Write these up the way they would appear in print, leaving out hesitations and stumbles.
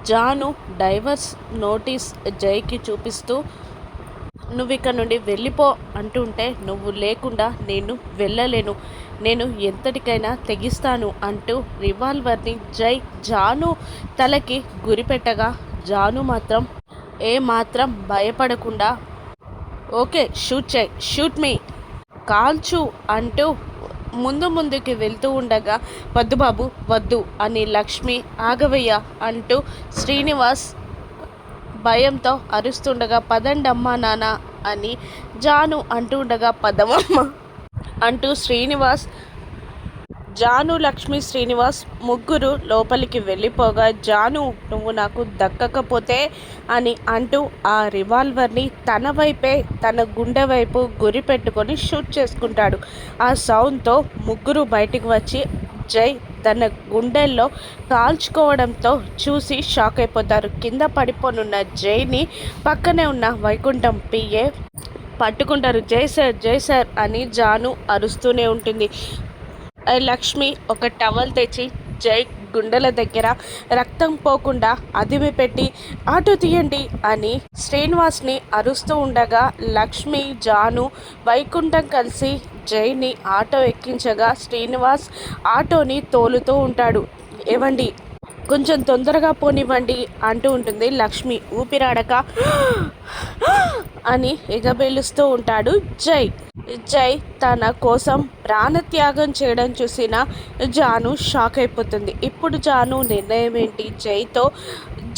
Janu divorce notice జైకి చూపిస్తూ నువ్విక్కడ నుండి వెళ్ళిపో అంటుంటే నువ్వు లేకుండా నేను వెళ్ళలేను, నేను ఎంతటికైనా తెగిస్తాను అంటూ రివాల్వర్ని జాను తలకి గురిపెట్టగా జాను మాత్రం ఏమాత్రం భయపడకుండా ఓకే షూట్ మీ కాల్చు అంటూ ముందుకి వెళ్తూ ఉండగా వద్దు బాబు వద్దు అని లక్ష్మి ఆగవయ్య అంటూ శ్రీనివాస్ భయంతో అరుస్తుండగా పదండమ్మా నాన్న అని జాను అంటూ ఉండగా పదమమ్మ అంటూ జాను లక్ష్మి శ్రీనివాస్ ముగ్గురు లోపలికి వెళ్ళిపోగా జాను నువ్వు నాకు దక్కకపోతే అని అంటూ ఆ రివాల్వర్ని తన వైపే తన గుండె వైపు గురి పెట్టుకొని షూట్ చేసుకుంటాడు. ఆ సౌండ్తో ముగ్గురు బయటికి వచ్చి జై తన గుండెల్లో కాల్చుకోవడంతో చూసి షాక్ అయిపోతారు. కింద పడిపోనున్న జైని పక్కనే ఉన్న వైకుంఠం పిఏ పట్టుకుంటారు. జై సార్ అని జాను అరుస్తూనే ఉంటుంది. లక్ష్మి ఒక టవల్ తెచ్చి జై గుండెల దగ్గర రక్తం పోకుండా అదిమి పెట్టి ఆటో తీయండి అని శ్రీనివాస్ని అరుస్తూ ఉండగా లక్ష్మి జాను వైకుంఠం కలిసి జైని ఆటో ఎక్కించగా శ్రీనివాస్ ఆటోని తోలుతూ ఉంటాడు. ఏవండి కొంచెం తొందరగా పోనివ్వండి అంటూ ఉంటుంది లక్ష్మి ఊపిరాడక అని ఎగబెలుస్తూ ఉంటాడు జై తన కోసం ప్రాణత్యాగం చేయడం చూసిన జాను షాక్ అయిపోతుంది. ఇప్పుడు జాను నిర్ణయం ఏంటి? జైతో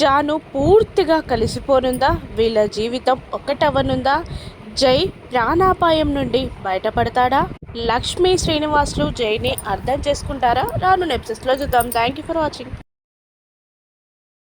జాను పూర్తిగా కలిసిపోనుందా? వీళ్ళ జీవితం ఒకటవనుందా? జై ప్రాణాపాయం నుండి బయటపడతాడా? లక్ష్మి శ్రీనివాసులు జైని అర్థం చేసుకుంటారా? రాను ఎపిసోడ్స్లో చూద్దాం. Thank you for watching.